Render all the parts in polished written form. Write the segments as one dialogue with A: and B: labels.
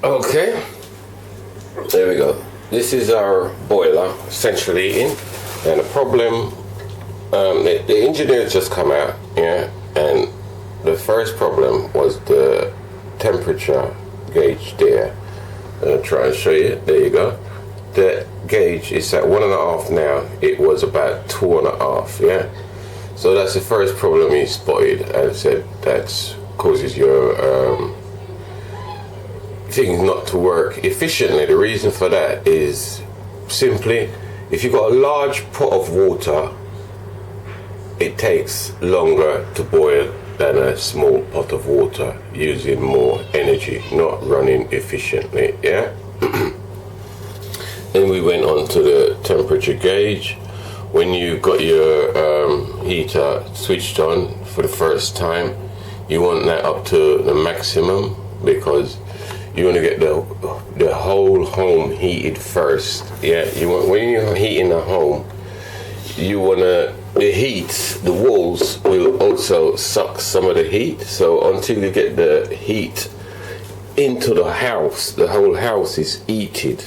A: Okay, there we go. This is our boiler, essentially in, and the problem, the engineers just come out, yeah, and the first problem was the temperature gauge there. I'll try and show you. There you go. The gauge is at 1.5 now. It was about 2.5, yeah. So that's the first problem he spotted, and said that causes your things not to work efficiently. The reason for that is simply if you've got a large pot of water, it takes longer to boil than a small pot of water, using more energy, not running efficiently, yeah. Then we went on to the temperature gauge. When you got your heater switched on for the first time, you want that up to the maximum, because you want to get the whole home heated first. Yeah, when you're heating the home, you want the heat, the walls will also suck some of the heat. So until you get the heat into the house, the whole house is heated,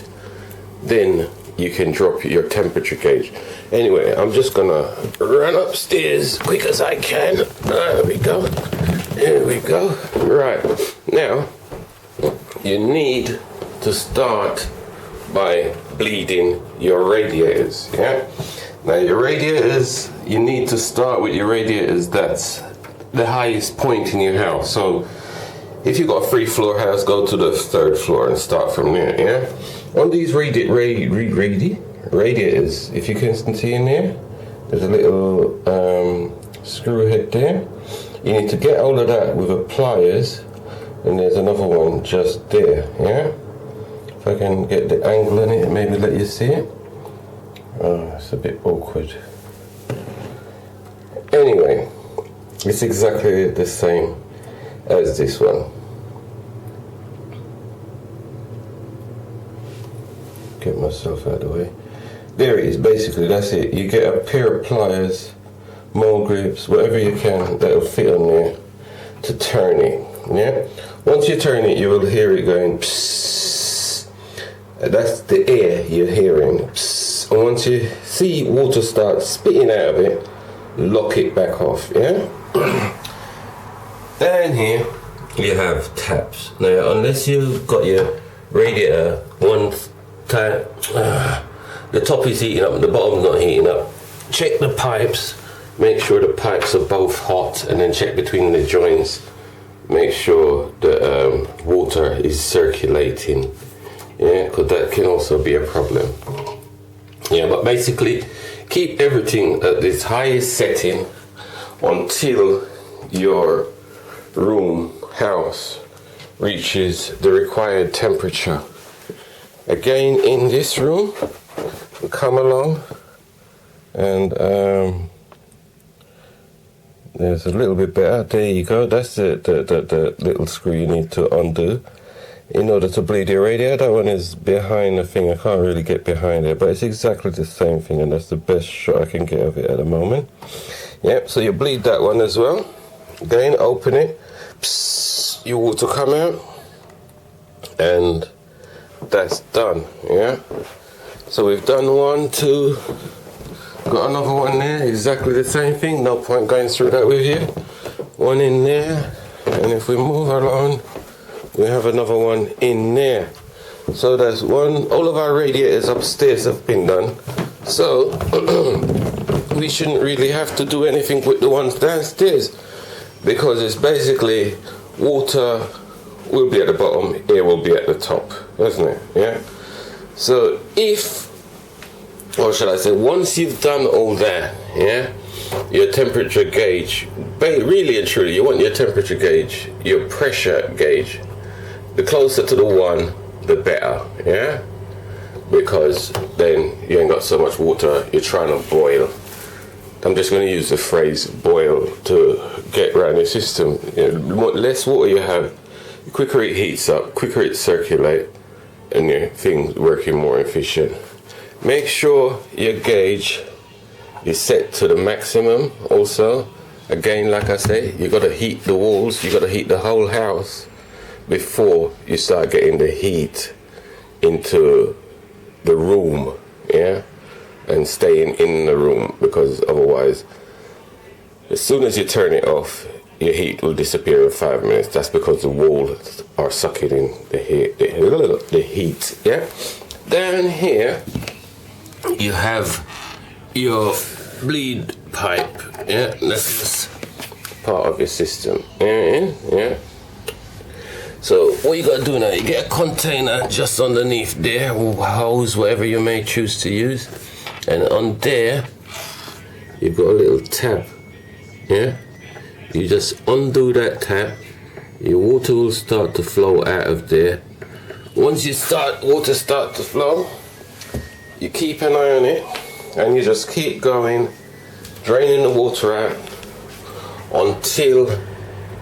A: then you can drop your temperature gauge. Anyway, I'm just gonna run upstairs quick as I can. There we go. There we go. Right, now you need to start by bleeding your radiators, yeah? Now your radiators, you need to start with your radiators that's the highest point in your house. So if you've got a 3-floor house, go to the 3rd floor and start from there, yeah? On these radiators, if you can see in there, there's a little screw head there. You need to get hold of that with a pliers, and there's another one just there, yeah? If I can get the angle in it, maybe let you see it. Oh, it's a bit awkward. Anyway, it's exactly the same as this one. Get myself out of the way. There it is, basically, that's it. You get a pair of pliers, mold grips, whatever you can that'll fit on there to turn it, yeah? Once you turn it, you will hear it going psst. That's the air you're hearing, psst. And once you see water start spitting out of it, lock it back off, yeah? Down here, you have taps. Now, unless you've got your radiator one time, the top is heating up and the bottom's not heating up, check the pipes, make sure the pipes are both hot, and then check between the joints, make sure the water is circulating, yeah, because that can also be a problem. Yeah, but basically keep everything at this highest setting until your house reaches the required temperature. Again, in this room, we come along and there's a little bit better. There you go. That's the little screw you need to undo in order to bleed your radiator. That one is behind the thing. I can't really get behind it, but it's exactly the same thing, and that's the best shot I can get of it at the moment. Yep, so you bleed that one as well. Again, open it. Psst, your water come out, and that's done, yeah? So we've done 1, 2, got another one there, exactly the same thing, no point going through that with you. One in there, and if we move along, we have another one in there. So that's one. All of our radiators upstairs have been done, so we shouldn't really have to do anything with the ones downstairs, because it's basically water will be at the bottom, air will be at the top, doesn't it? Yeah. So once you've done all that, yeah, your temperature gauge, really and truly, you want your temperature gauge, your pressure gauge, the closer to the 1, the better, yeah? Because then you ain't got so much water you're trying to boil. I'm just going to use the phrase boil to get around your system. You know, the less water you have, the quicker it heats up, quicker it circulates, and your thing's working more efficient. Make sure your gauge is set to the maximum also. Again, like I say, you got to heat the walls, you got to heat the whole house before you start getting the heat into the room, yeah, and staying in the room, because otherwise, as soon as you turn it off, your heat will disappear in 5 minutes. That's because the walls are sucking in the heat, yeah. Down here, you have your bleed pipe, yeah. That's just part of your system, yeah. So what you gotta do now, you get a container just underneath there, or hose, whatever you may choose to use, and on there you've got a little tab, yeah. You just undo that tab, your water will start to flow out of there. Once water start to flow, you keep an eye on it, and you just keep going, draining the water out until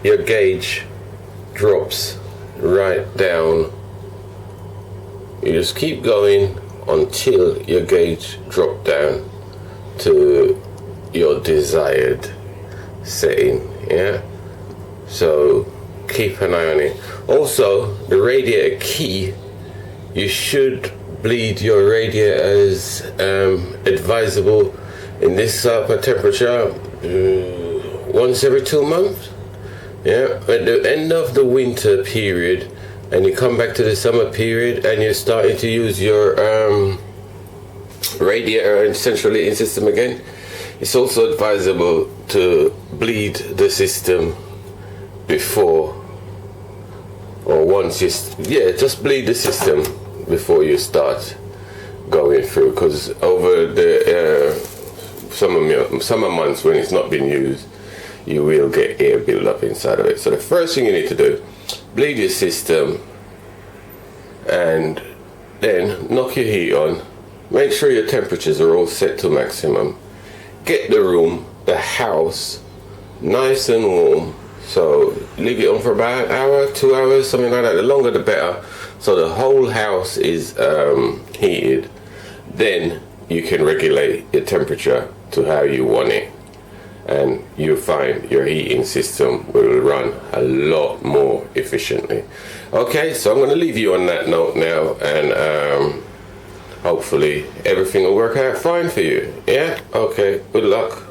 A: your gauge drops right down. You just keep going until your gauge drop down to your desired setting, yeah. So keep an eye on it. Also, the radiator key, you should bleed your radiator as advisable in this type of temperature once every 2 months. Yeah, at the end of the winter period, and you come back to the summer period, and you're starting to use your radiator and central heating system again, it's also advisable to bleed the system before, or once just bleed the system before you start going through, because over the summer months when it's not been used, you will get air build up inside of it. So the first thing you need to do, bleed your system, and then knock your heat on. Make sure your temperatures are all set to maximum. Get the room, the house, nice and warm. So leave it on for about an hour, 2 hours, something like that. The longer the better. So the whole house is heated. Then you can regulate your temperature to how you want it, and you'll find your heating system will run a lot more efficiently. Okay, so I'm going to leave you on that note now, and hopefully everything will work out fine for you. Yeah? Okay, good luck.